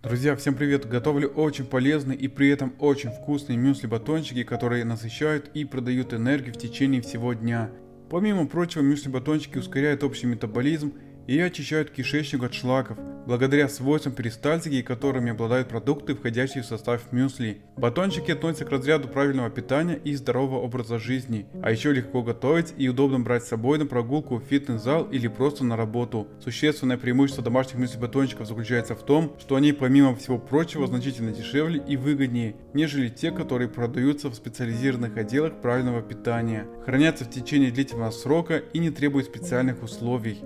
Друзья, всем привет! Готовлю очень полезные и при этом очень вкусные мюсли-батончики, которые насыщают и продают энергию в течение всего дня. Помимо прочего, мюсли-батончики ускоряют общий метаболизм и очищают кишечник от шлаков, благодаря свойствам перистальтики, которыми обладают продукты, входящие в состав мюсли. Батончики относятся к разряду правильного питания и здорового образа жизни, а еще легко готовить и удобно брать с собой на прогулку в фитнес-зал или просто на работу. Существенное преимущество домашних мюсли-батончиков заключается в том, что они помимо всего прочего значительно дешевле и выгоднее, нежели те, которые продаются в специализированных отделах правильного питания, хранятся в течение длительного срока и не требуют специальных условий.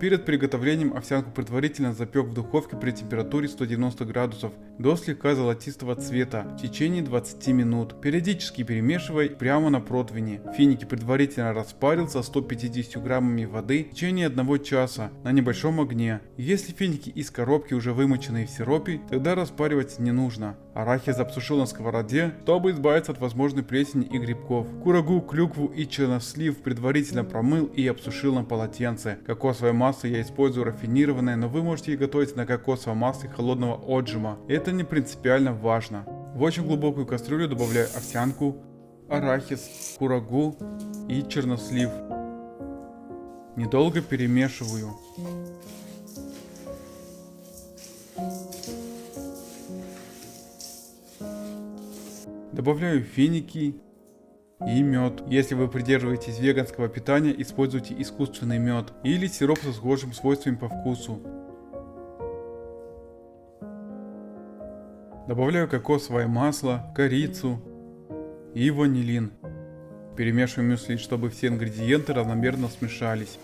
Перед приготовлением овсянку предварительно запек в духовке при температуре 190 градусов до слегка золотистого цвета в течение 20 минут, периодически перемешивая прямо на противне. Финики предварительно распарил со 150 граммами воды в течение 1 часа на небольшом огне. Если финики из коробки уже вымоченные в сиропе, тогда распаривать не нужно. Арахис обсушил на сковороде, чтобы избавиться от возможной плесени и грибков. Курагу, клюкву и чернослив предварительно промыл и обсушил на полотенце. Кокосовое масло я использую рафинированное, но вы можете и готовить на кокосовом масле холодного отжима. Это не принципиально важно. В очень глубокую кастрюлю добавляю овсянку, арахис, курагу и чернослив. Недолго перемешиваю. Добавляю финики и мед. Если вы придерживаетесь веганского питания, используйте искусственный мед или сироп со схожими свойствами по вкусу. Добавляю кокосовое масло, корицу и ванилин. Перемешиваю мюсли, чтобы все ингредиенты равномерно смешались.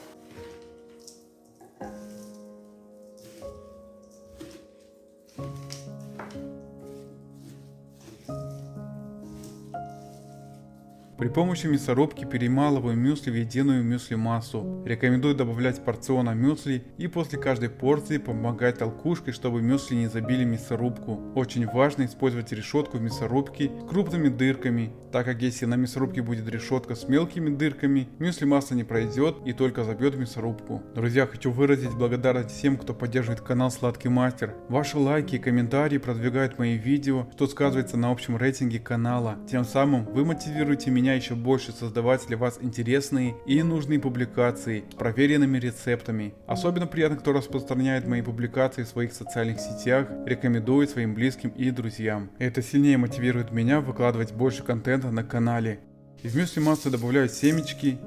При помощи мясорубки перемалываю мюсли в единую мюсли-массу. Рекомендую добавлять порционно мюсли и после каждой порции помогать толкушкой, чтобы мюсли не забили мясорубку. Очень важно использовать решетку в мясорубке с крупными дырками, так как если на мясорубке будет решетка с мелкими дырками, мюсли-масса не пройдет и только забьет мясорубку. Друзья, хочу выразить благодарность всем, кто поддерживает канал Сладкий Мастер. Ваши лайки и комментарии продвигают мои видео, что сказывается на общем рейтинге канала. Тем самым вы мотивируете меня еще больше создавать для вас интересные и нужные публикации с проверенными рецептами. Особенно приятно, кто распространяет мои публикации в своих социальных сетях, рекомендует своим близким и друзьям. Это сильнее мотивирует меня выкладывать больше контента на канале. В мюсли массы добавляю семечки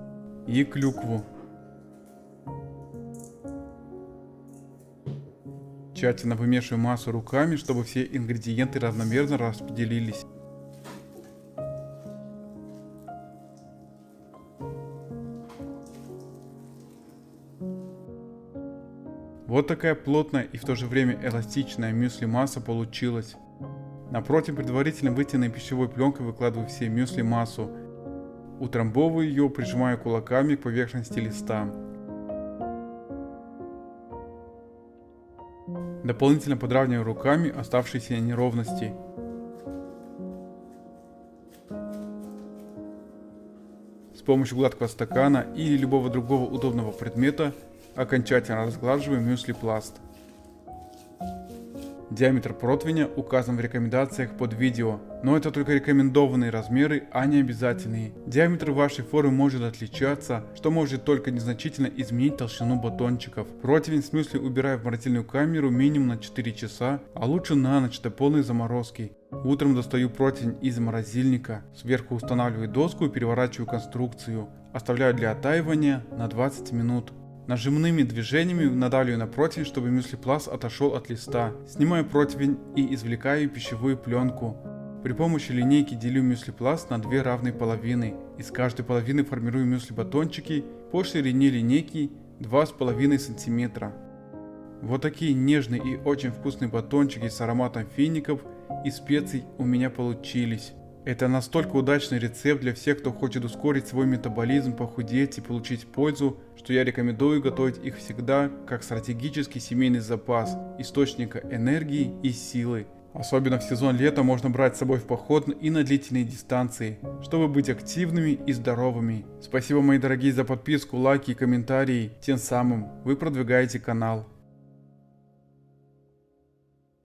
и клюкву. Тщательно вымешиваю массу руками, чтобы все ингредиенты равномерно распределились. Вот такая плотная и в то же время эластичная мюсли-масса получилась. На противень предварительно вытянутой пищевой пленкой выкладываю все мюсли-массу. Утрамбовываю ее, прижимая кулаками к поверхности листа. Дополнительно подравниваю руками оставшиеся неровности. С помощью гладкого стакана или любого другого удобного предмета окончательно разглаживаю мюсли-пласт. Диаметр противня указан в рекомендациях под видео, но это только рекомендованные размеры, а не обязательные. Диаметр вашей формы может отличаться, что может только незначительно изменить толщину батончиков. Противень с мюсли убираю в морозильную камеру минимум на 4 часа, а лучше на ночь до полной заморозки. Утром достаю противень из морозильника, сверху устанавливаю доску и переворачиваю конструкцию. Оставляю для оттаивания на 20 минут. Нажимными движениями надавливаю на противень, чтобы мюсли-пласт отошел от листа. Снимаю противень и извлекаю пищевую пленку. При помощи линейки делю мюсли-пласт на 2 равные половины. Из каждой половины формирую мюсли-батончики по ширине линейки 2,5 см. Вот такие нежные и очень вкусные батончики с ароматом фиников и специй у меня получились. Это настолько удачный рецепт для всех, кто хочет ускорить свой метаболизм, похудеть и получить пользу, что я рекомендую готовить их всегда как стратегический семейный запас, источника энергии и силы. Особенно в сезон лета можно брать с собой в поход и на длительные дистанции, чтобы быть активными и здоровыми. Спасибо, мои дорогие, за подписку, лайки и комментарии, тем самым вы продвигаете канал.